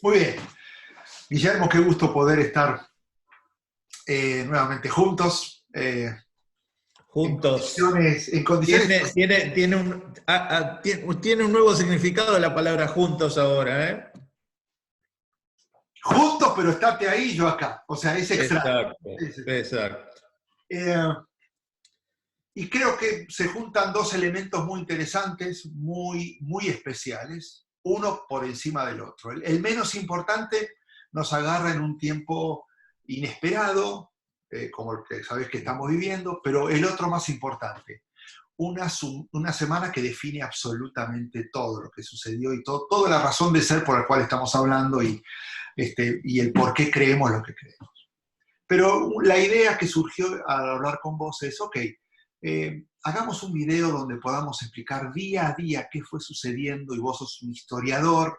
Muy bien. Guillermo, qué gusto poder estar nuevamente juntos. En Juntos. condiciones, en condiciones Tiene un nuevo significado la palabra juntos ahora, ¿eh? juntos, pero estate ahí, yo acá. O sea, es extraño. Exacto, exacto. Eh, y creo que se juntan dos elementos muy interesantes, muy especiales, uno por encima del otro. El menos importante nos agarra en un tiempo inesperado, como el que sabes que estamos viviendo, pero el otro más importante, una semana que define absolutamente todo lo que sucedió y toda la razón de ser por la cual estamos hablando y el por qué creemos lo que creemos. Pero la idea que surgió al hablar con vos es, ok, hagamos un video donde podamos explicar día a día qué fue sucediendo y vos sos un historiador,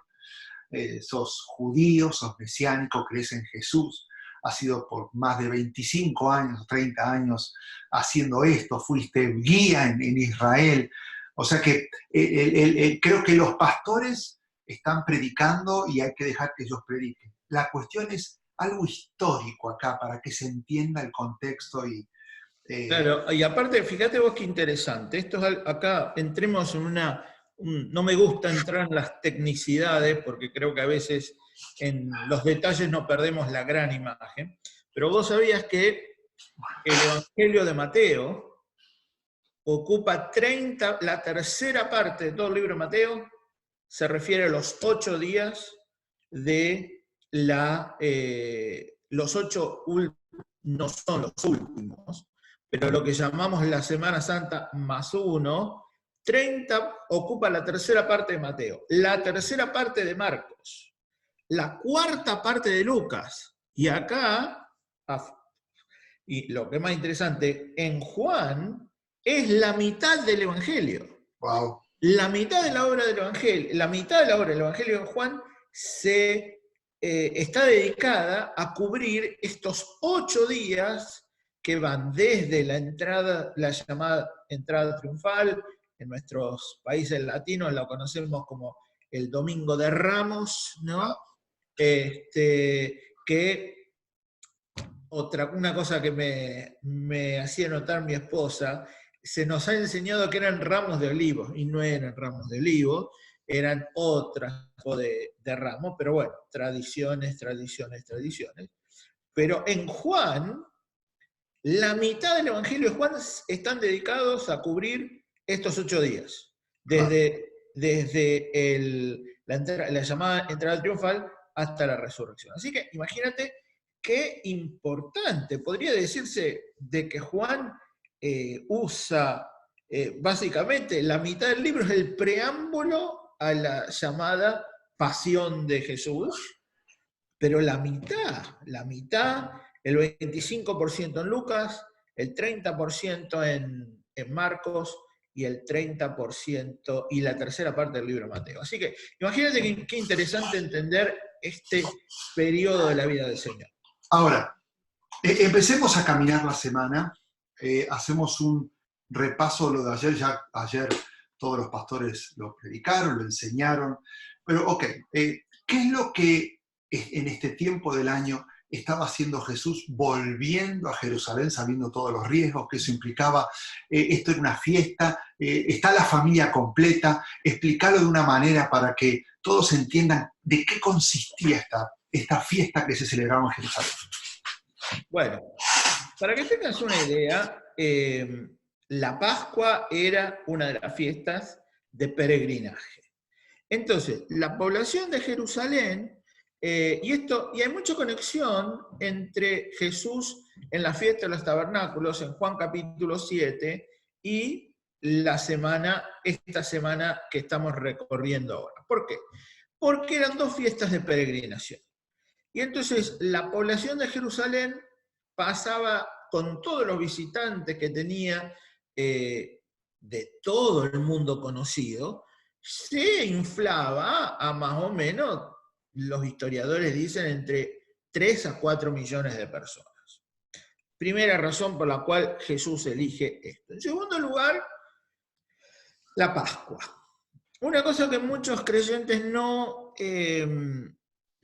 sos judío, sos mesiánico, crees en Jesús, has sido por más de 25 años, 30 años haciendo esto, fuiste guía en Israel. O sea que creo que los pastores están predicando y hay que dejar que ellos prediquen. La cuestión es algo histórico acá para que se entienda el contexto y... Claro, y aparte, fíjate vos qué interesante. Acá entremos en no me gusta entrar en las tecnicidades porque creo que a veces en los detalles no perdemos la gran imagen. Pero vos sabías que el Evangelio de Mateo ocupa la tercera parte de todo el libro de Mateo, se refiere a los 8 días de los 8 no son los últimos, pero lo que llamamos la Semana Santa más uno, 30 ocupa la tercera parte de Mateo, la tercera parte de Marcos, la cuarta parte de Lucas, y acá, y lo que es más interesante, en Juan es la mitad del Evangelio. Wow. La mitad de la obra del Evangelio, la mitad de la obra del Evangelio de Juan está dedicada a cubrir estos 8 días que van desde la entrada, la llamada entrada triunfal, en nuestros países latinos la conocemos como el Domingo de Ramos, ¿no? Que una cosa que me hacía notar mi esposa, se nos ha enseñado que eran ramos de olivos, y no eran ramos de olivos, eran otras de ramos, pero bueno, tradiciones. Pero en Juan, la mitad del Evangelio de Juan están dedicados a cubrir estos 8 días, desde la llamada entrada triunfal hasta la resurrección. Así que imagínate qué importante, podría decirse, de que Juan usa básicamente la mitad del libro, es el preámbulo a la llamada pasión de Jesús, pero la mitad, el 25% en Lucas, el 30% en Marcos y el 30% y la tercera parte del libro de Mateo. Así que imagínate qué interesante entender este periodo de la vida del Señor. Ahora, empecemos a caminar la semana, hacemos un repaso de lo de ayer, ya ayer todos los pastores lo predicaron, lo enseñaron, pero ok, ¿qué es lo que en este tiempo del año estaba haciendo Jesús volviendo a Jerusalén, sabiendo todos los riesgos que eso implicaba? Esto era una fiesta, está la familia completa, explicarlo de una manera para que todos entiendan de qué consistía esta fiesta que se celebraba en Jerusalén. Bueno, para que tengas una idea, la Pascua era una de las fiestas de peregrinaje. Entonces, la población de Jerusalén, y hay mucha conexión entre Jesús en la fiesta de los tabernáculos, en Juan capítulo 7, y esta semana que estamos recorriendo ahora. ¿Por qué? Porque eran 2 fiestas de peregrinación. Y entonces la población de Jerusalén pasaba con todos los visitantes que tenía de todo el mundo conocido, se inflaba a más o menos, los historiadores dicen, entre 3 a 4 millones de personas. Primera razón por la cual Jesús elige esto. En segundo lugar, la Pascua. Una cosa que muchos creyentes no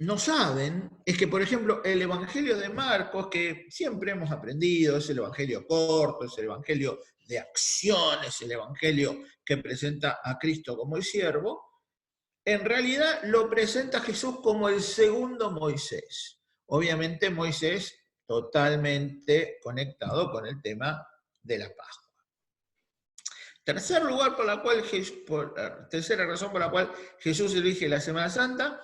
no saben es que, por ejemplo, el Evangelio de Marcos, que siempre hemos aprendido, es el Evangelio corto, es el Evangelio de acción, es el Evangelio que presenta a Cristo como el siervo, en realidad lo presenta Jesús como el segundo Moisés. Obviamente Moisés totalmente conectado con el tema de la Pascua. Tercer lugar por la cual tercera razón por la cual Jesús elige la Semana Santa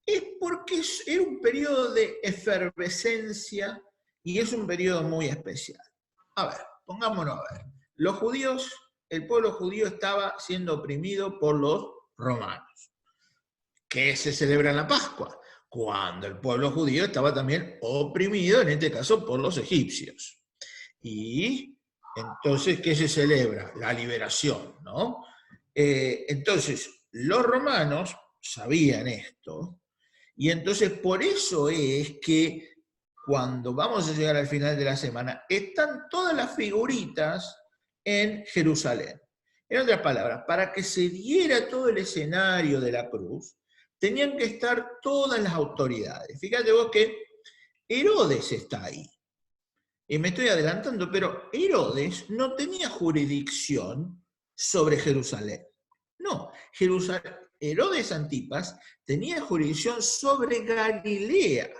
es porque era un periodo de efervescencia y es un periodo muy especial. A ver, pongámonos a ver. Los judíos, el pueblo judío estaba siendo oprimido por los romanos. ¿Qué se celebra en la Pascua? Cuando el pueblo judío estaba también oprimido, en este caso por los egipcios. Y entonces, ¿qué se celebra? La liberación, ¿no? Entonces, los romanos sabían esto, y entonces por eso es que cuando vamos a llegar al final de la semana, están todas las figuritas en Jerusalén. En otras palabras, para que se diera todo el escenario de la cruz, tenían que estar todas las autoridades. Fíjate vos que Herodes está ahí. Y me estoy adelantando, pero Herodes no tenía jurisdicción sobre Jerusalén. No, Herodes Antipas tenía jurisdicción sobre Galilea.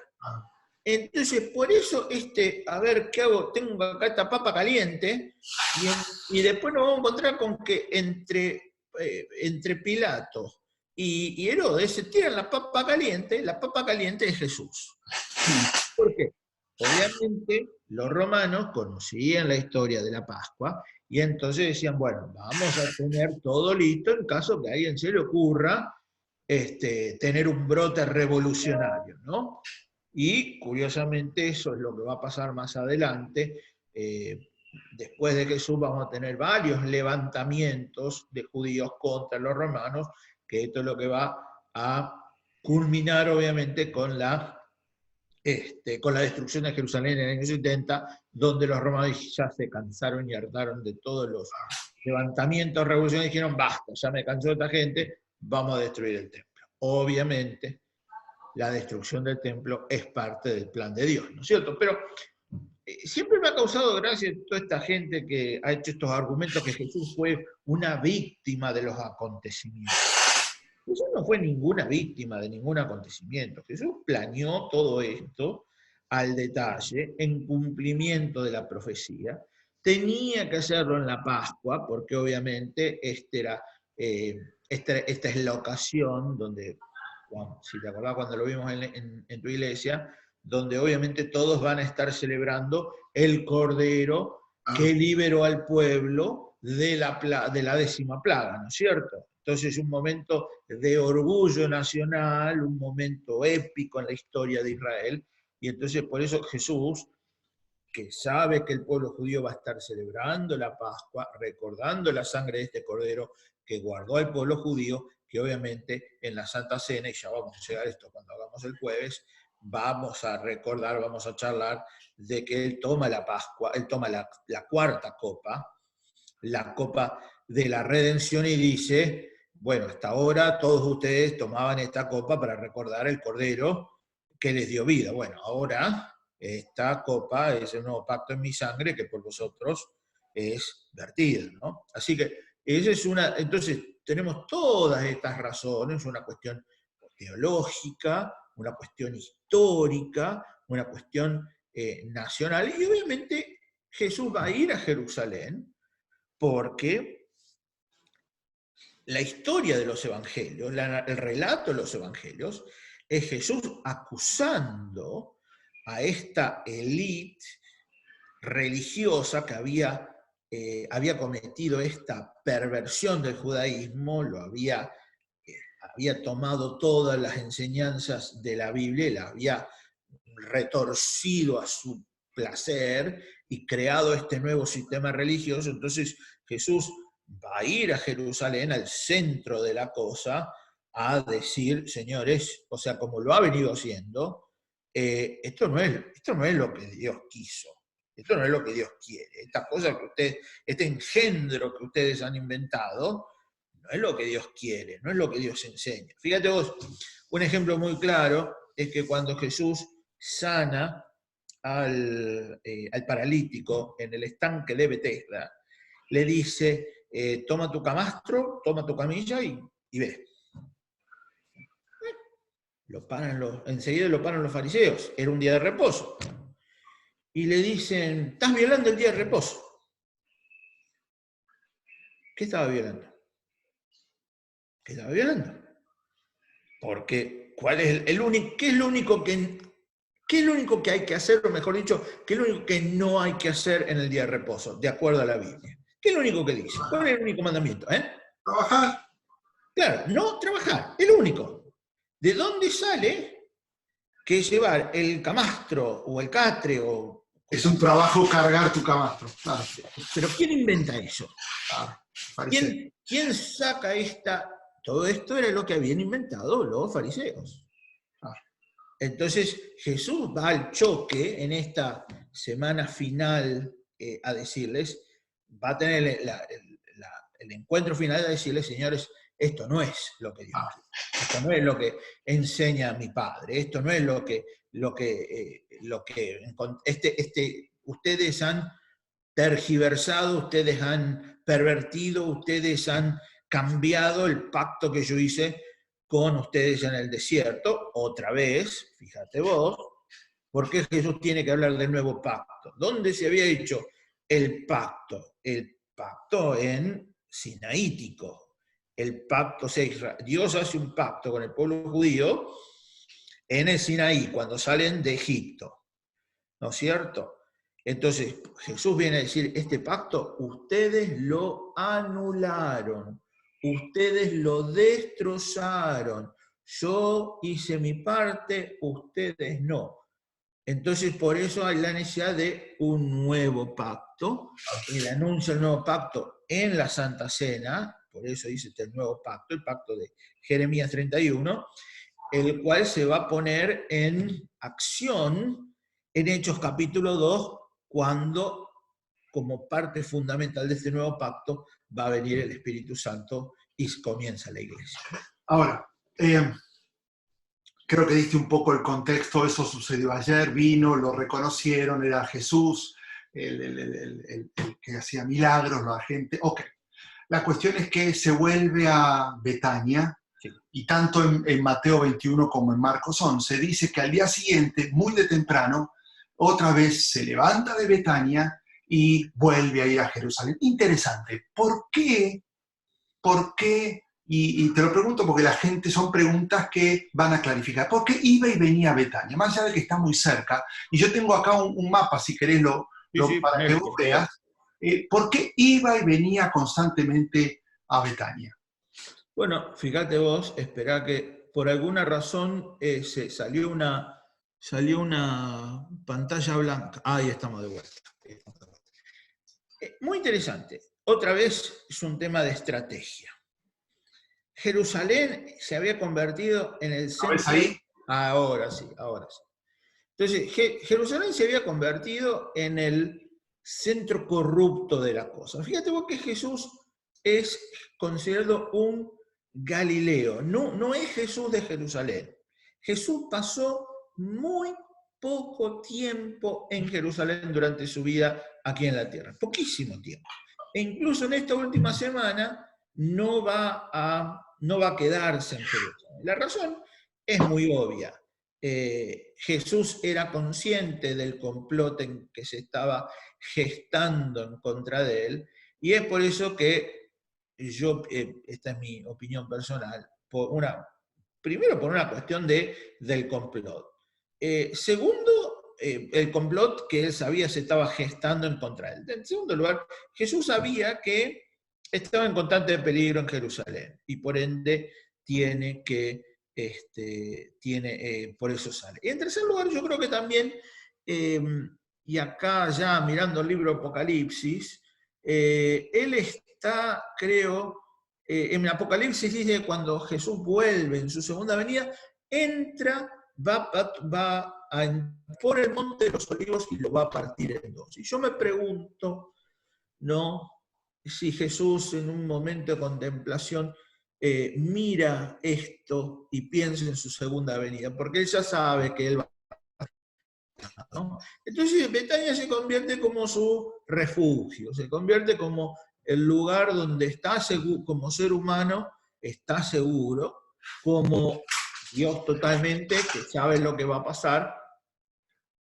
Entonces, por eso, a ver, ¿qué hago? Tengo acá esta papa caliente, y después nos vamos a encontrar con que entre Pilato y Herodes se tiran la papa caliente es Jesús. ¿Por qué? Obviamente, los romanos conocían la historia de la Pascua, y entonces decían, bueno, vamos a tener todo listo en caso que a alguien se le ocurra tener un brote revolucionario, ¿no? Y curiosamente eso es lo que va a pasar más adelante. Después de Jesús vamos a tener varios levantamientos de judíos contra los romanos, que esto es lo que va a culminar obviamente con la destrucción de Jerusalén en el año 70, donde los romanos ya se cansaron y hartaron de todos los levantamientos revolucionarios y dijeron, basta, ya me cansó esta gente, vamos a destruir el templo. Obviamente, la destrucción del templo es parte del plan de Dios, ¿no es cierto? Pero siempre me ha causado gracia toda esta gente que ha hecho estos argumentos que Jesús fue una víctima de los acontecimientos. Jesús no fue ninguna víctima de ningún acontecimiento. Jesús planeó todo esto al detalle, en cumplimiento de la profecía. Tenía que hacerlo en la Pascua, porque obviamente esta es la ocasión donde, si te acordás cuando lo vimos en tu iglesia, donde obviamente todos van a estar celebrando el Cordero que liberó al pueblo de la 10ª plaga, ¿no es cierto? Entonces, un momento de orgullo nacional, un momento épico en la historia de Israel, y entonces por eso Jesús, que sabe que el pueblo judío va a estar celebrando la Pascua, recordando la sangre de este Cordero que guardó al pueblo judío, que obviamente en la Santa Cena, y ya vamos a llegar a esto cuando hagamos el jueves, vamos a recordar, vamos a charlar de que él toma la Pascua, él toma la 4ª copa, la copa de la redención, y dice, bueno, hasta ahora todos ustedes tomaban esta copa para recordar el Cordero que les dio vida. Bueno, ahora esta copa es el nuevo pacto en mi sangre que por vosotros es vertida, ¿no? Así que esa es entonces tenemos todas estas razones, una cuestión teológica, una cuestión histórica, una cuestión nacional, y obviamente Jesús va a ir a Jerusalén porque la historia de los evangelios, el relato de los evangelios, es Jesús acusando a esta élite religiosa que había cometido esta perversión del judaísmo, había tomado todas las enseñanzas de la Biblia y las había retorcido a su placer y creado este nuevo sistema religioso. Entonces Jesús va a ir a Jerusalén, al centro de la cosa, a decir, señores, o sea, como lo ha venido haciendo, esto no es lo que Dios quiso, esto no es lo que Dios quiere, esta cosa este engendro que ustedes han inventado, no es lo que Dios quiere, no es lo que Dios enseña. Fíjate vos, un ejemplo muy claro es que cuando Jesús sana al paralítico en el estanque de Betesda, le dice, toma tu camastro, toma tu camilla y ve. Enseguida lo paran los fariseos, era un día de reposo. Y le dicen, estás violando el día de reposo. ¿Qué estaba violando? ¿Qué estaba violando? Porque, ¿qué es lo único que hay que hacer, o mejor dicho, qué es lo único que no hay que hacer en el día de reposo, de acuerdo a la Biblia? ¿Qué es lo único que dice? ¿Cuál es el único mandamiento? Trabajar. Claro, no trabajar, el único. ¿De dónde sale que llevar el camastro o el catre o... Es un trabajo cargar tu camastro, claro. Pero ¿quién inventa eso? Claro, ¿Quién saca esta? Todo esto era lo que habían inventado los fariseos. Claro. Entonces Jesús va al choque en esta semana final a decirles, va a tener el encuentro final a decirles, señores, esto no es lo que Dios quiere, esto no es lo que enseña mi Padre, esto no es ustedes han tergiversado, ustedes han pervertido, ustedes han cambiado el pacto que yo hice con ustedes en el desierto. Otra vez, fíjate vos, ¿por qué Jesús tiene que hablar del nuevo pacto? ¿Dónde se había hecho el pacto? El pacto en Sinaítico. El pacto, Dios hace un pacto con el pueblo judío en el Sinaí, cuando salen de Egipto, ¿no es cierto? Entonces Jesús viene a decir, este pacto ustedes lo anularon, ustedes lo destrozaron, yo hice mi parte, ustedes no. Entonces por eso hay la necesidad de un nuevo pacto, el anuncio del nuevo pacto en la Santa Cena, por eso dice el nuevo pacto, el pacto de Jeremías 31, el cual se va a poner en acción en Hechos capítulo 2, cuando, como parte fundamental de este nuevo pacto, va a venir el Espíritu Santo y comienza la iglesia. Ahora, creo que diste un poco el contexto, eso sucedió ayer, vino, lo reconocieron, era Jesús, el que hacía milagros, la gente. Ok, la cuestión es que se vuelve a Betania, sí. Y tanto en Mateo 21 como en Marcos 11, dice que al día siguiente, muy de temprano, otra vez se levanta de Betania y vuelve a ir a Jerusalén. Interesante, ¿por qué? Y te lo pregunto porque la gente son preguntas que van a clarificar. ¿Por qué iba y venía a Betania? Más allá de que está muy cerca, y yo tengo acá un mapa, si querés, para que vos veas. ¿Por qué iba y venía constantemente a Betania? Bueno, fíjate vos, esperá que por alguna razón salió una pantalla blanca. Ahí estamos de vuelta. Muy interesante. Otra vez es un tema de estrategia. Jerusalén se había convertido en el centro... ¿Ves ahí? Ahora sí. Entonces, Jerusalén se había convertido en el centro corrupto de la cosa. Fíjate vos que Jesús es considerado un Galileo, no es Jesús de Jerusalén. Jesús pasó muy poco tiempo en Jerusalén durante su vida aquí en la tierra, poquísimo tiempo. E incluso en esta última semana no va a quedarse en Jerusalén. La razón es muy obvia. Jesús era consciente del complot en que se estaba gestando en contra de él, y es por eso que esta es mi opinión personal, primero por una cuestión del complot. Segundo, el complot que él sabía se estaba gestando en contra de él. En segundo lugar, Jesús sabía que estaba en constante peligro en Jerusalén y por ende por eso sale. Y en tercer lugar, yo creo que también, y acá ya mirando el libro Apocalipsis, él está, creo, en Apocalipsis dice que cuando Jesús vuelve en su segunda venida, entra, va por el monte de los olivos y lo va a partir en dos. Y yo me pregunto, ¿no?, si Jesús en un momento de contemplación mira esto y piensa en su segunda venida, porque él ya sabe que él va, ¿no? Entonces Betania se convierte como su refugio, se convierte como el lugar donde está seguro, como ser humano está seguro, como Dios totalmente, que sabe lo que va a pasar.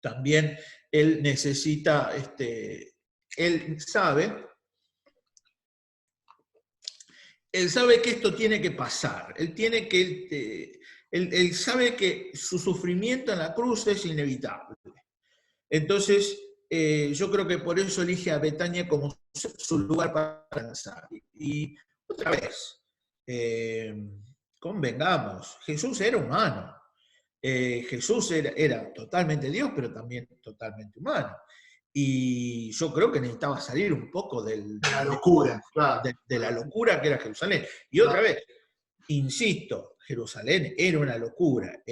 También él necesita, él sabe que esto tiene que pasar, él sabe que su sufrimiento en la cruz es inevitable. Entonces, yo creo que por eso elige a Betania como su lugar para descansar. Y otra vez, convengamos, Jesús era humano. Jesús era totalmente Dios, pero también totalmente humano. Y yo creo que necesitaba salir un poco De la locura, claro. de la locura que era Jerusalén. Y otra vez, insisto, Jerusalén era una locura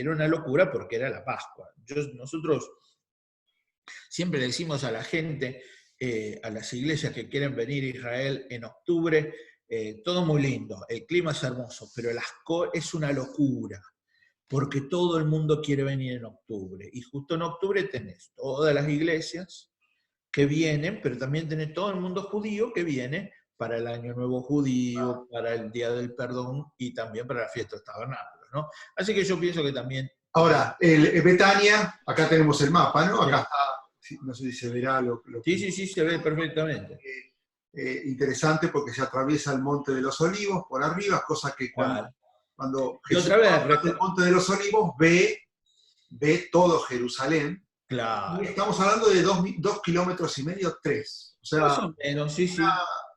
porque era la Pascua. Nosotros siempre le decimos a la gente, a las iglesias que quieren venir a Israel en octubre, todo muy lindo, el clima es hermoso, pero es una locura, porque todo el mundo quiere venir en octubre. Y justo en octubre tenés todas las iglesias que vienen, pero también tenés todo el mundo judío que viene para el Año Nuevo Judío, para el Día del Perdón y también para la fiesta de los tabernáculos, ¿no? Así que yo pienso que también... Ahora, Betania, acá tenemos el mapa, ¿no? Acá está, no sé si se verá lo que... Sí, se ve perfectamente. Interesante porque se atraviesa el Monte de los Olivos por arriba, cosa que cuando Jesús va del Monte de los Olivos ve todo Jerusalén. Claro. Y estamos hablando de 2,5 kilómetros, 3. O sea, más o menos, sí.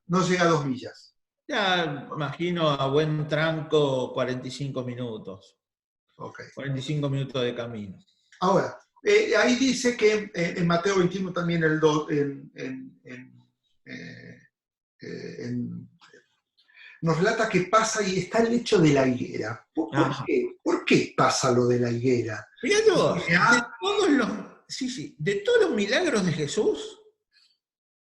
No llega a 2 millas. Ya imagino a buen tranco 45 minutos. Okay. 45 minutos de camino. Ahora, ahí dice que en Mateo 21 también nos relata que pasa y está el hecho de la higuera. ¿Por qué pasa lo de la higuera? Mirá de todos los milagros de Jesús,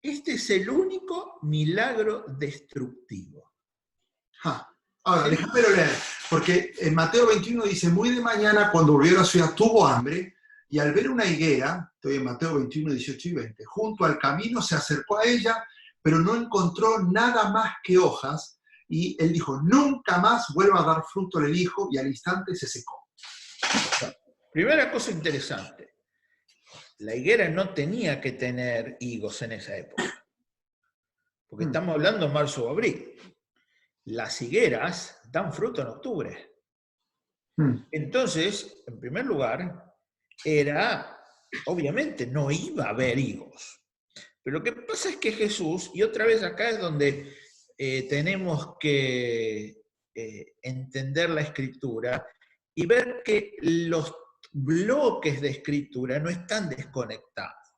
este es el único milagro destructivo. Ahora, déjame leer, porque en Mateo 21 dice, muy de mañana cuando volvió a la ciudad tuvo hambre, y al ver una higuera, estoy en Mateo 21, 18 y 20, junto al camino se acercó a ella, pero no encontró nada más que hojas, y él dijo, nunca más vuelva a dar fruto, le dijo, y al instante se secó. Primera cosa interesante, la higuera no tenía que tener higos en esa época, porque estamos hablando de marzo o abril. Las higueras dan fruto en octubre. Entonces, en primer lugar, obviamente no iba a haber higos. Pero lo que pasa es que Jesús, y otra vez acá es donde tenemos que entender la escritura y ver que los bloques de escritura no están desconectados.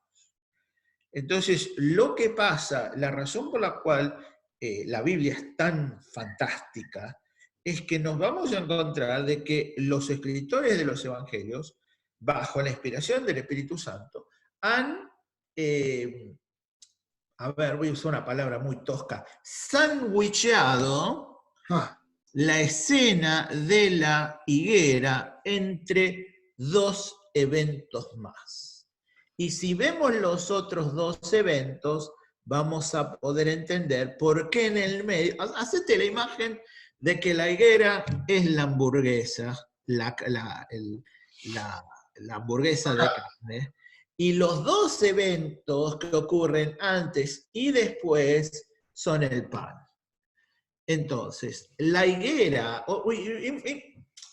Entonces, lo que pasa, la razón por la cual la Biblia es tan fantástica, es que nos vamos a encontrar de que los escritores de los evangelios, bajo la inspiración del Espíritu Santo, han, voy a usar una palabra muy tosca, sandwicheado la escena de la higuera entre dos eventos más. Y si vemos los otros dos eventos, vamos a poder entender por qué en el medio, hacete la imagen de que la higuera es la hamburguesa, la hamburguesa de carne, y los dos eventos que ocurren antes y después son el pan. Entonces, la higuera,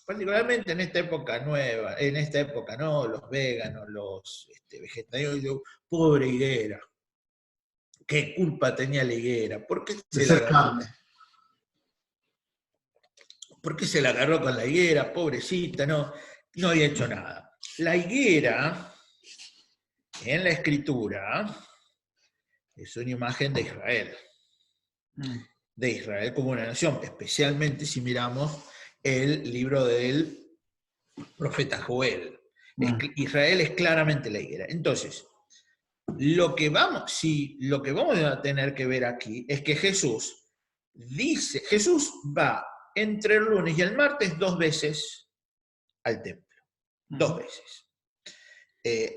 particularmente en esta época nueva, en esta época, ¿no? Los veganos, los vegetarianos, pobre higuera. ¿Qué culpa tenía la higuera? ¿Por qué se la agarró con la higuera? Pobrecita, no había hecho nada. La higuera, en la escritura, es una imagen de Israel. De Israel como una nación, especialmente si miramos el libro del profeta Joel. Israel es claramente la higuera. Entonces, lo que vamos a tener que ver aquí es que Jesús va entre el lunes y el martes 2 veces al templo. 2 veces.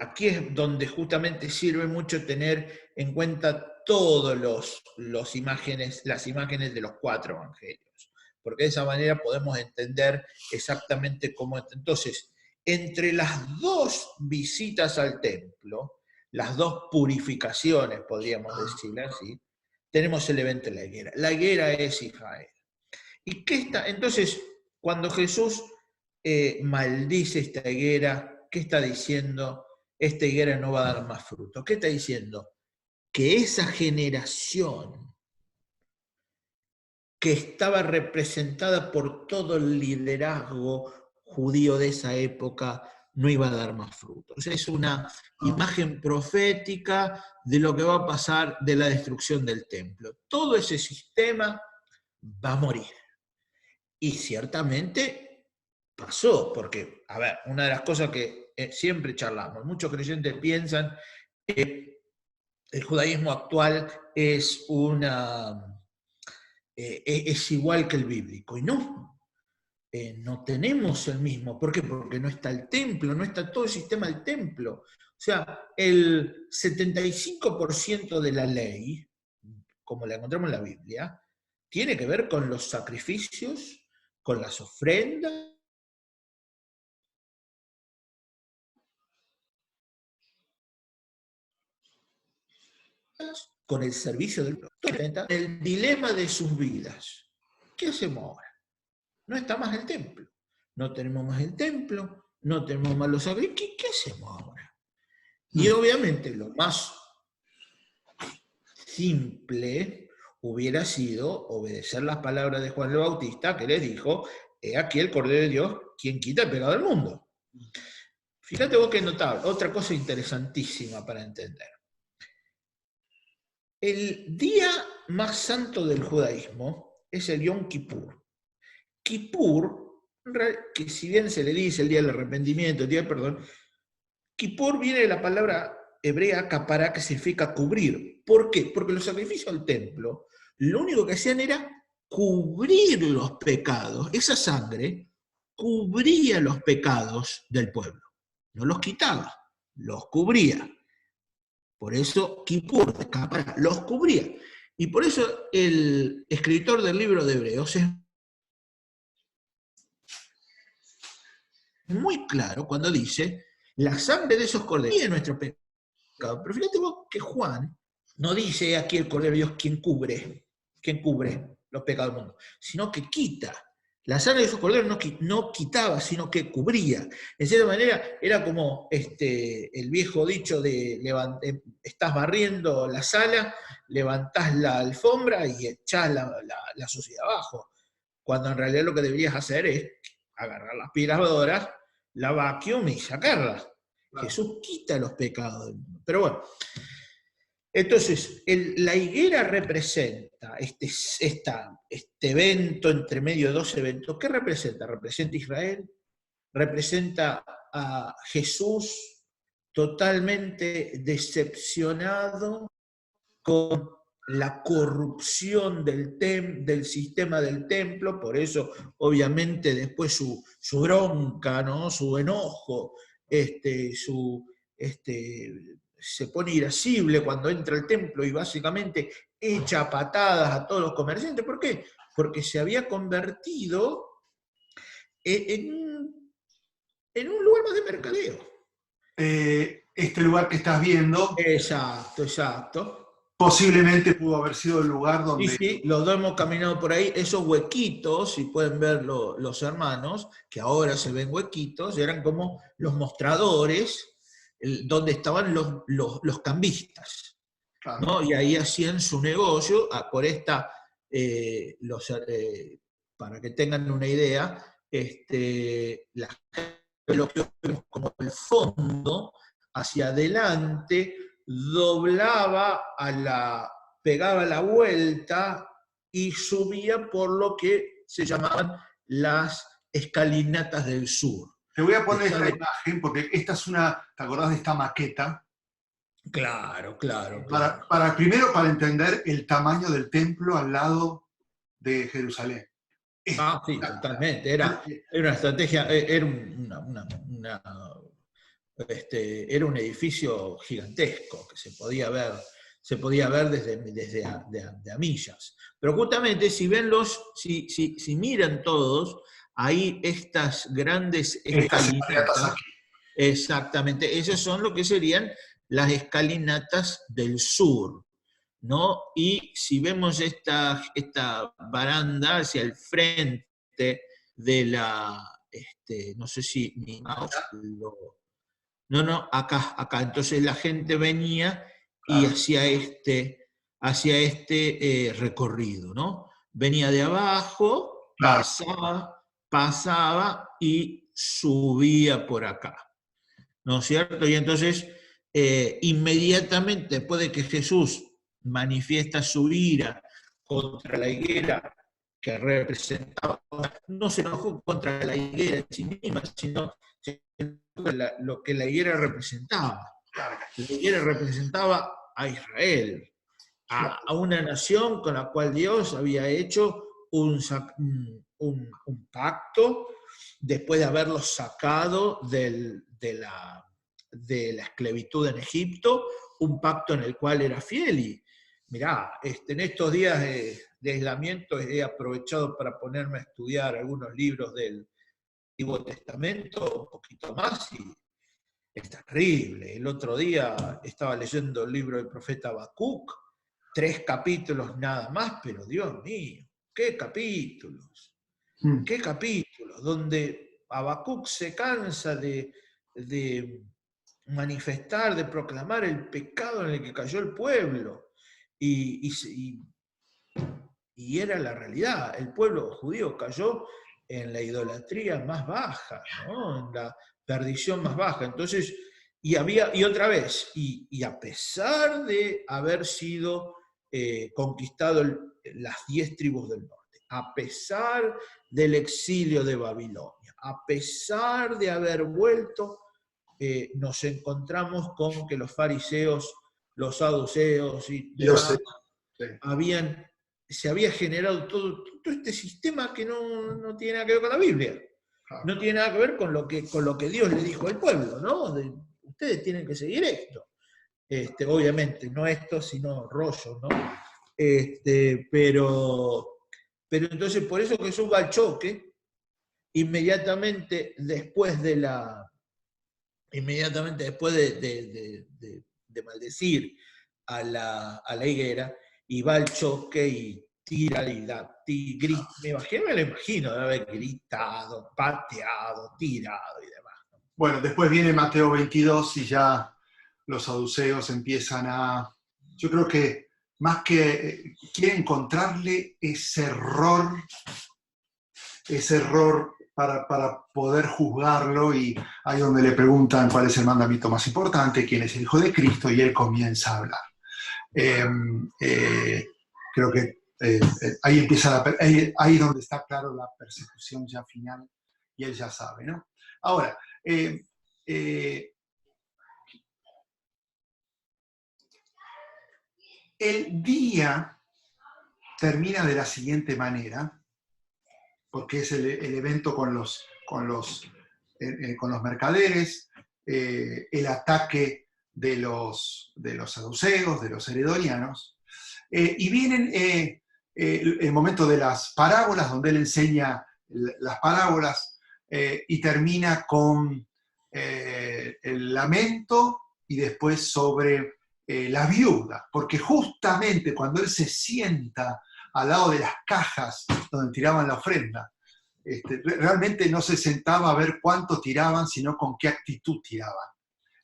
Aquí es donde justamente sirve mucho tener en cuenta todas las imágenes de los 4 evangelios, porque de esa manera podemos entender exactamente cómo. Entonces, entre las 2 visitas al templo, las 2 purificaciones, podríamos decirlo así, tenemos el evento de la higuera. La higuera es Israel. ¿Y qué está? Entonces, cuando Jesús maldice esta higuera, ¿qué está diciendo? Esta higuera no va a dar más fruto. ¿Qué está diciendo? Que esa generación que estaba representada por todo el liderazgo judío de esa época no iba a dar más fruto. O sea, es una imagen profética de lo que va a pasar de la destrucción del templo. Todo ese sistema va a morir. Y ciertamente pasó, porque, a ver, una de las cosas que siempre charlamos, muchos creyentes piensan que el judaísmo actual es es igual que el bíblico, y no. No tenemos el mismo. ¿Por qué? Porque no está el templo, no está todo el sistema del templo. O sea, el 75% de la ley, como la encontramos en la Biblia, tiene que ver con los sacrificios, con las ofrendas, con el servicio del pueblo. El dilema de sus vidas. ¿Qué hacemos ahora? No está más el templo. No tenemos más el templo, no tenemos más los sacrificios. ¿Qué hacemos ahora? Y obviamente lo más simple hubiera sido obedecer las palabras de Juan el Bautista, que les dijo: he aquí el Cordero de Dios, quien quita el pecado del mundo. Fíjate vos qué notable, otra cosa interesantísima para entender. El día más santo del judaísmo es el Yom Kippur. Kippur, que si bien se le dice el día del arrepentimiento, el día del perdón, Kippur viene de la palabra hebrea kapará, que significa cubrir. ¿Por qué? Porque los sacrificios al templo, lo único que hacían era cubrir los pecados. Esa sangre cubría los pecados del pueblo. No los quitaba, los cubría. Por eso Kippur, kapará, los cubría. Y por eso el escritor del libro de Hebreos es muy claro cuando dice: la sangre de esos corderos es nuestro pecado. Pero fíjate vos que Juan no dice aquí el Cordero de Dios quien cubre los pecados del mundo, sino que quita. La sangre de esos corderos no quitaba, sino que cubría. De cierta manera, era como el viejo dicho de estás barriendo la sala, levantás la alfombra y echás la suciedad abajo. Cuando en realidad lo que deberías hacer es agarrar las aspiradoras, la vacuum y sacarlas. Claro. Jesús quita los pecados del mundo. Pero bueno, entonces, la higuera representa este evento entre medio de 2 eventos. ¿Qué representa? Representa Israel, representa a Jesús totalmente decepcionado con la corrupción del sistema del templo, por eso obviamente después su bronca, ¿no? Su enojo, se pone irascible cuando entra al templo y básicamente echa patadas a todos los comerciantes. ¿Por qué? Porque se había convertido en un lugar más de mercadeo. Este lugar que estás viendo. Exacto. Posiblemente pudo haber sido el lugar donde... Sí, los dos hemos caminado por ahí. Esos huequitos, si pueden ver los hermanos, que ahora se ven huequitos, eran como los mostradores donde estaban los cambistas. Claro. ¿No? Y ahí hacían su negocio. Por esta, para que tengan una idea, lo que vemos como el fondo hacia adelante doblaba pegaba la vuelta y subía por lo que se llamaban las escalinatas del sur. Te voy a poner esta imagen porque esta es ¿te acordás de esta maqueta? Claro. Primero, para entender el tamaño del templo al lado de Jerusalén. Sí, totalmente. Era una estrategia, era era un edificio gigantesco que se podía ver desde a millas. Pero justamente, si miran todos, hay estas grandes escalinatas. Exactamente, esas son lo que serían las escalinatas del sur, ¿no? Y si vemos esta baranda hacia el frente de la, no sé si mi mouse no, acá. Entonces la gente venía y hacía este recorrido, ¿no? Venía de abajo, pasaba y subía por acá, ¿no es cierto? Y entonces, inmediatamente después de que Jesús manifiesta su ira contra la higuera que representaba, no se enojó contra la higuera en sí misma, sino lo que la higuera representaba. La higuera representaba a Israel, a una nación con la cual Dios había hecho un pacto después de haberlos sacado de la esclavitud en Egipto, un pacto en el cual era fiel. Y mirá, en estos días de aislamiento he aprovechado para ponerme a estudiar algunos libros del Antiguo Testamento, un poquito más, y es terrible. El otro día estaba leyendo el libro del profeta Habacuc, 3 capítulos nada más, pero Dios mío, qué capítulos, donde Habacuc se cansa de manifestar, de proclamar el pecado en el que cayó el pueblo. Y era la realidad, el pueblo judío cayó en la idolatría más baja, ¿no? En la perdición más baja. Entonces, y otra vez, y a pesar de haber sido conquistado las 10 tribus del norte, a pesar del exilio de Babilonia, a pesar de haber vuelto, nos encontramos con que los fariseos, los saduceos y demás se había generado todo este sistema que no tiene nada que ver con la Biblia. No tiene nada que ver con lo que Dios le dijo al pueblo, ¿no? Ustedes tienen que seguir esto. Obviamente, no esto, sino rollo, ¿no? Pero entonces, por eso Jesús va al choque, inmediatamente después de maldecir a la higuera, y va al choque y tira y grita. Me lo imagino de haber gritado, pateado, tirado y demás. Bueno, después viene Mateo 22 y ya los saduceos empiezan yo creo que más que quieren encontrarle ese error para poder juzgarlo, y ahí donde le preguntan cuál es el mandamiento más importante, quién es el Hijo de Cristo, y él comienza a hablar. Creo que ahí empieza ahí donde está claro la persecución ya final, y él ya sabe, ¿no? Ahora, el día termina de la siguiente manera, porque es el evento con los mercaderes, el ataque de los saduceos, de los herodonianos, y vienen el momento de las parábolas, donde él enseña las parábolas, y termina con el lamento, y después sobre la viuda, porque justamente cuando él se sienta al lado de las cajas donde tiraban la ofrenda, realmente no se sentaba a ver cuánto tiraban, sino con qué actitud tiraban.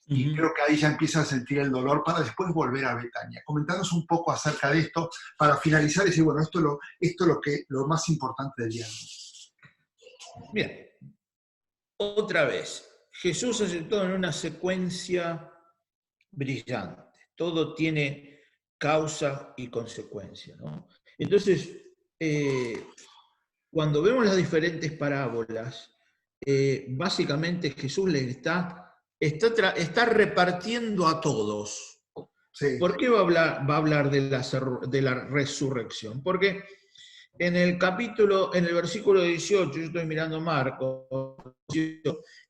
Y creo que ahí ya empieza a sentir el dolor para después volver a Betania. Comentanos un poco acerca de esto para finalizar y decir, bueno, esto es lo más importante del día de hoy. Bien, otra vez, Jesús hace todo en una secuencia brillante. Todo tiene causa y consecuencia, ¿no? Entonces, cuando vemos las diferentes parábolas, básicamente Jesús les está repartiendo a todos. Sí. ¿Por qué va a hablar de la resurrección? Porque En el versículo 18, yo estoy mirando Marcos,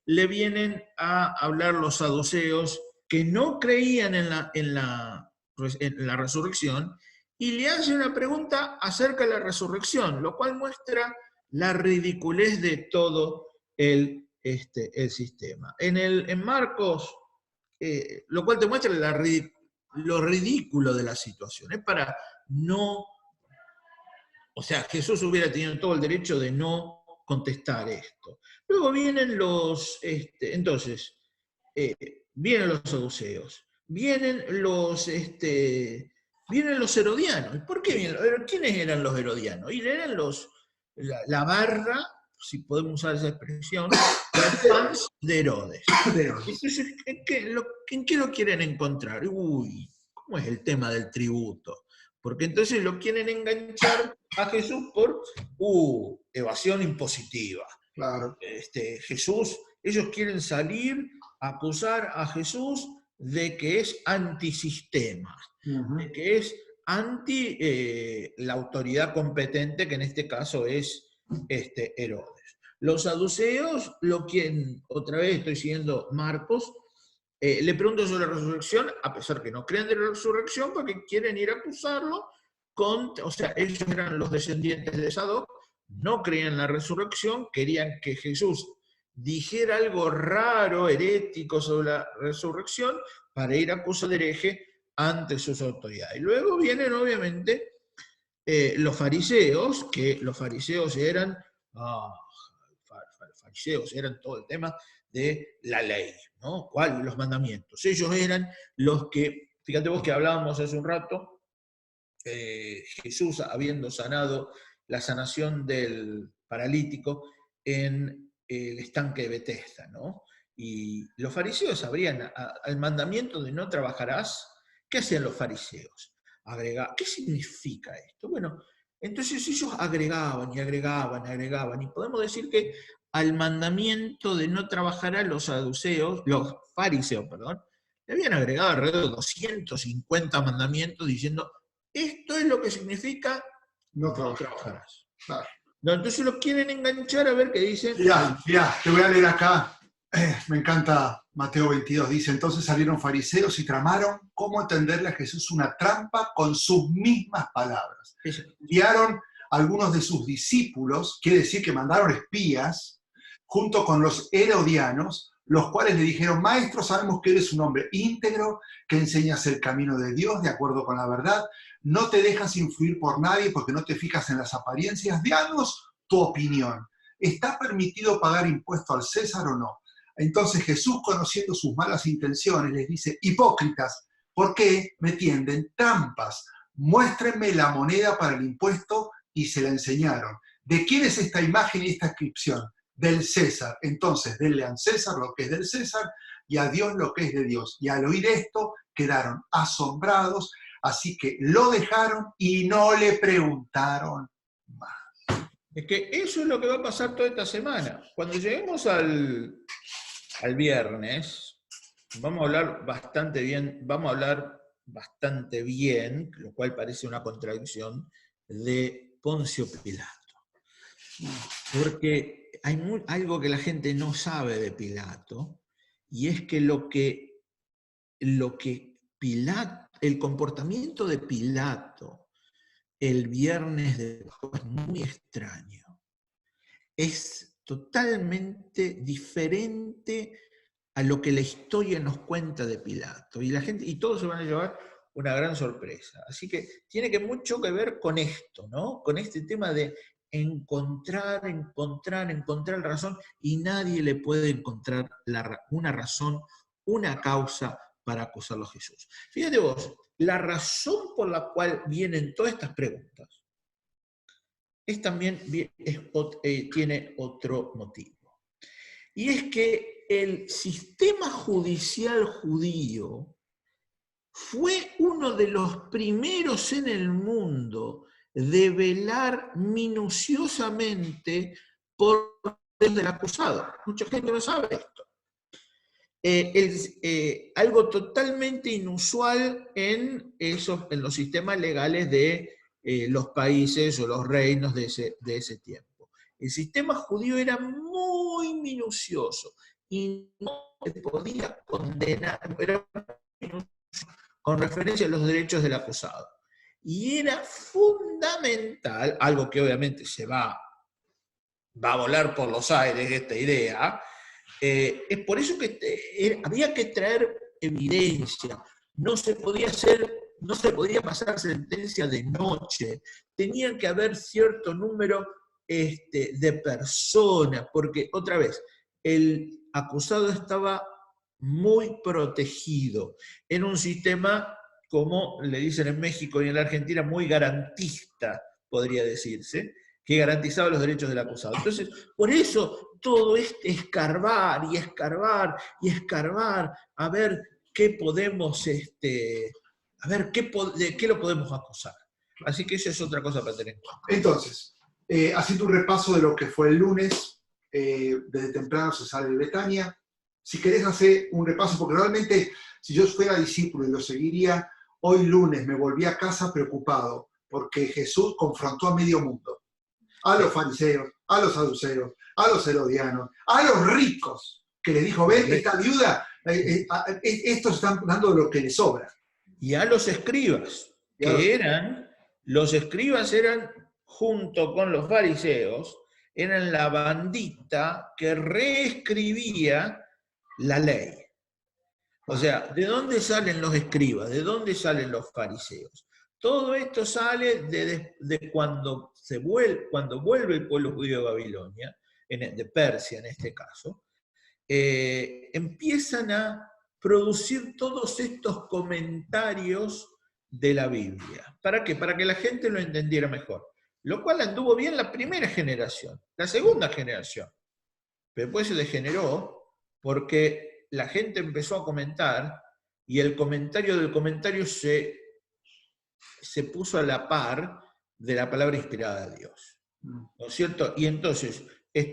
le vienen a hablar los saduceos que no creían en la resurrección, y le hace una pregunta acerca de la resurrección, lo cual muestra la ridiculez de todo el sistema. En Marcos, lo cual te muestra lo ridículo de la situación. Es para no... O sea, Jesús hubiera tenido todo el derecho de no contestar esto. Luego vienen entonces, vienen los saduceos, vienen los herodianos. ¿Y por qué vienen? ¿Quiénes eran los herodianos? Y eran la barra, si podemos usar esa expresión, los fans de Herodes. Entonces, ¿en qué lo quieren encontrar? Uy, ¿cómo es el tema del tributo? Porque entonces lo quieren enganchar a Jesús por evasión impositiva. Claro. Jesús, ellos quieren salir a acusar a Jesús de que es antisistema, de que es anti la autoridad competente, que en este caso es Herodes. Los saduceos lo quieren, otra vez estoy siguiendo Marcos, le pregunto sobre la resurrección, a pesar que no creen de la resurrección, porque quieren ir a acusarlo, o sea, ellos eran los descendientes de Sadoc, no creían en la resurrección, querían que Jesús dijera algo raro, herético sobre la resurrección, para ir a acusar de hereje ante sus autoridades. Y luego vienen, obviamente, los fariseos, que los fariseos eran todo el tema de la ley, ¿no? ¿Cuál? Los mandamientos. Ellos eran los que, fíjate vos que hablábamos hace un rato, Jesús habiendo sanado la sanación del paralítico en el estanque de Betesda, ¿no? Y los fariseos sabrían al mandamiento de no trabajarás. ¿Qué hacían los fariseos? ¿Qué significa esto? Bueno, entonces ellos agregaban y agregaban y agregaban, y podemos decir que al mandamiento de no trabajarás los fariseos, le habían agregado alrededor de 250 mandamientos diciendo, esto es lo que significa no trabajarás. Claro. No, entonces lo quieren enganchar a ver qué dicen. Mirá, te voy a leer acá. Me encanta Mateo 22. Dice, entonces salieron fariseos y tramaron cómo tenderle a Jesús una trampa con sus mismas palabras. Enviaron a algunos de sus discípulos, quiere decir que mandaron espías, junto con los herodianos, los cuales le dijeron, maestro, sabemos que eres un hombre íntegro, que enseñas el camino de Dios de acuerdo con la verdad, no te dejas influir por nadie porque no te fijas en las apariencias, danos tu opinión. ¿Está permitido pagar impuesto al César o no? Entonces Jesús, conociendo sus malas intenciones, les dice, hipócritas, ¿por qué me tienden trampas? Muéstrenme la moneda para el impuesto, y se la enseñaron. ¿De quién es esta imagen y esta inscripción? Del César. Entonces, denle a César lo que es del César y a Dios lo que es de Dios. Y al oír esto, quedaron asombrados, así que lo dejaron y no le preguntaron más. Es que eso es lo que va a pasar toda esta semana. Cuando lleguemos al viernes, vamos a hablar bastante bien, lo cual parece una contradicción, de Poncio Pilato. Porque hay algo que la gente no sabe de Pilato, y es que el comportamiento de Pilato el viernes de Pascua es muy extraño. Es totalmente diferente a lo que la historia nos cuenta de Pilato. Y todos se van a llevar una gran sorpresa. Así que tiene mucho que ver con esto, ¿no? Con este tema de encontrar razón, y nadie le puede encontrar una razón, una causa para acusarlo a Jesús. Fíjate vos, la razón por la cual vienen todas estas preguntas tiene otro motivo. Y es que el sistema judicial judío fue uno de los primeros en el mundo de velar minuciosamente por el acusado. Mucha gente no sabe esto. Algo totalmente inusual en los sistemas legales de los países o los reinos de ese tiempo. El sistema judío era muy minucioso y no se podía condenar, era con referencia a los derechos del acusado. Y era fundamental, algo que obviamente se va a volar por los aires esta idea, es por eso que había que traer evidencia, no se podía pasar sentencia de noche, tenía que haber cierto número de personas, porque otra vez, el acusado estaba muy protegido en un sistema, como le dicen en México y en la Argentina, muy garantista, podría decirse, que garantizaba los derechos del acusado. Entonces, por eso todo este escarbar y escarbar y escarbar, a ver qué podemos, a ver de qué lo podemos acusar. Así que esa es otra cosa para tener en cuenta. Entonces, haciendo un repaso de lo que fue el lunes, desde temprano se sale de Betania. Si querés hacer un repaso, porque realmente si yo fuera discípulo y lo seguiría, hoy lunes me volví a casa preocupado, porque Jesús confrontó a medio mundo, a los fariseos, a los saduceos, a los herodianos, a los ricos, que les dijo, ven, esta viuda, estos están dando lo que les sobra. Y a los escribas, los escribas eran, junto con los fariseos, eran la bandita que reescribía la ley. O sea, ¿de dónde salen los escribas? ¿De dónde salen los fariseos? Todo esto sale de cuando vuelve el pueblo judío de Babilonia, de Persia en este caso, empiezan a producir todos estos comentarios de la Biblia. ¿Para qué? Para que la gente lo entendiera mejor. Lo cual anduvo bien la primera generación, la segunda generación. Pero después se degeneró porque la gente empezó a comentar y el comentario del comentario se puso a la par de la palabra inspirada de Dios. ¿No es cierto? Y entonces,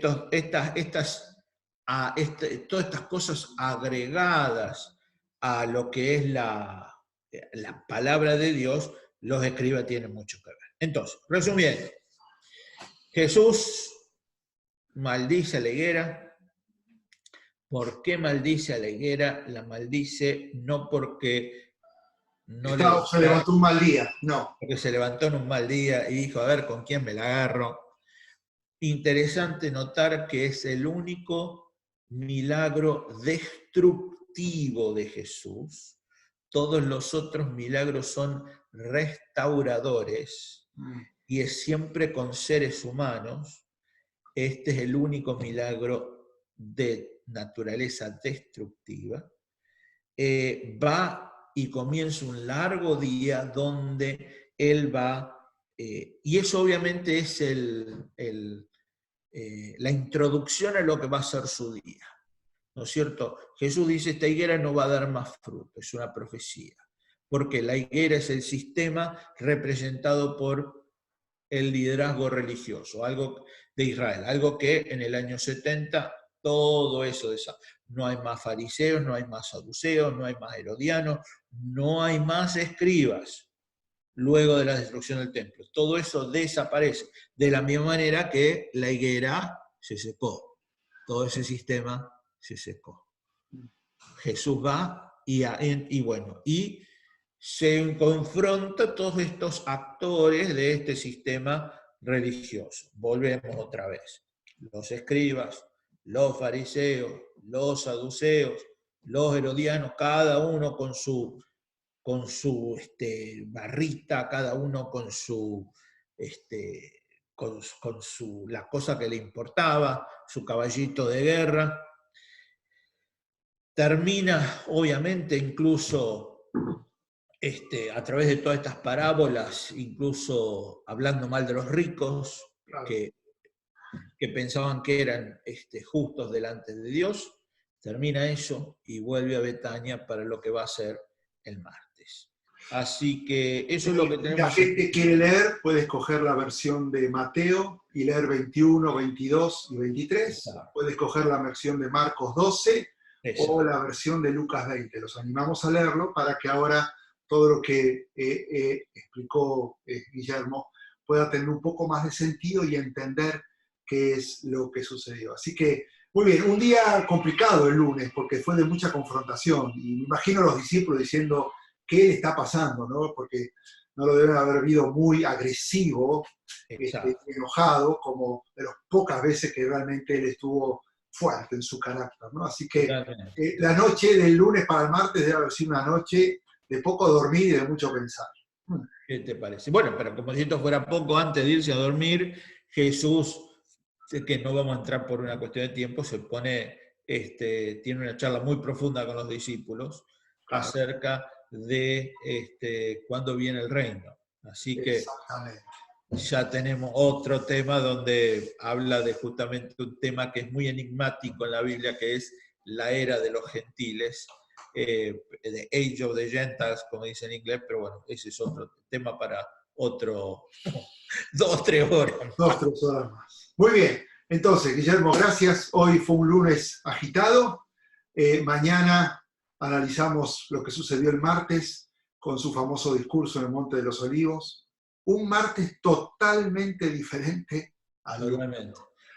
todas estas cosas agregadas a lo que es la palabra de Dios, los escribas tienen mucho que ver. Entonces, resumiendo, Jesús maldice a la higuera. ¿Por qué maldice a la higuera? La maldice no porque se levantó un mal día, no. Porque se levantó en un mal día y dijo, a ver, ¿con quién me la agarro? Interesante notar que es el único milagro destructivo de Jesús. Todos los otros milagros son restauradores y es siempre con seres humanos. Este es el único milagro de naturaleza destructiva. Va y comienza un largo día donde él va, y eso obviamente es la introducción a lo que va a ser su día, ¿no es cierto? Jesús dice, esta higuera no va a dar más fruto, es una profecía, porque la higuera es el sistema representado por el liderazgo religioso, algo de Israel, algo que en el año 70 todo eso no hay más fariseos, no hay más saduceos, no hay más herodianos, no hay más escribas luego de la destrucción del templo. Todo eso desaparece, de la misma manera que la higuera se secó, todo ese sistema se secó. Jesús va y se confronta todos estos actores de este sistema religioso. Volvemos otra vez. Los escribas, los fariseos, los saduceos, los herodianos, cada uno con su barrita, cada uno con la cosa que le importaba, su caballito de guerra. Termina, obviamente, incluso a través de todas estas parábolas, incluso hablando mal de los ricos, claro, que pensaban que eran justos delante de Dios. Termina eso y vuelve a Betania para lo que va a ser el martes. Así que eso es lo que tenemos. La gente que quiere leer puede escoger la versión de Mateo y leer 21, 22 y 23. Exacto. Puede escoger la versión de Marcos 12. Exacto. O la versión de Lucas 20. Los animamos a leerlo para que ahora todo lo que explicó Guillermo pueda tener un poco más de sentido y entender qué es lo que sucedió. Así que, muy bien, un día complicado el lunes porque fue de mucha confrontación y me imagino a los discípulos diciendo qué le está pasando, ¿no? Porque no lo deben haber visto muy agresivo, enojado, como de las pocas veces que realmente él estuvo fuerte en su carácter, ¿no? Así que la noche del lunes para el martes debe haber sido una noche de poco dormir y de mucho pensar. ¿Qué te parece? Bueno, pero como si esto fuera poco, antes de irse a dormir, Jesús, que no vamos a entrar por una cuestión de tiempo, se pone, tiene una charla muy profunda con los discípulos acerca de cuándo viene el reino. Así que ya tenemos otro tema donde habla de justamente un tema que es muy enigmático en la Biblia, que es la era de los gentiles, the Age of the Gentiles, como dice en inglés, pero bueno, ese es otro tema para otro 2-3 horas. 2-3 horas más. Muy bien, entonces, Guillermo, gracias. Hoy fue un lunes agitado. Mañana analizamos lo que sucedió el martes con su famoso discurso en el Monte de los Olivos. Un martes totalmente diferente al lunes.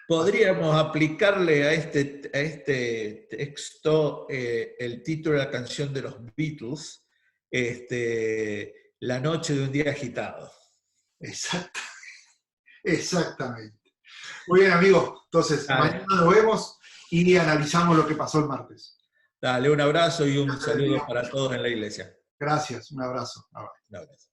Podríamos aplicarle a este texto el título de la canción de los Beatles, La noche de un día agitado. Exactamente. Muy bien, amigos. Entonces, mañana nos vemos y analizamos lo que pasó el martes. Dale, un abrazo y un saludo para todos en la iglesia. Gracias, un abrazo. Un abrazo.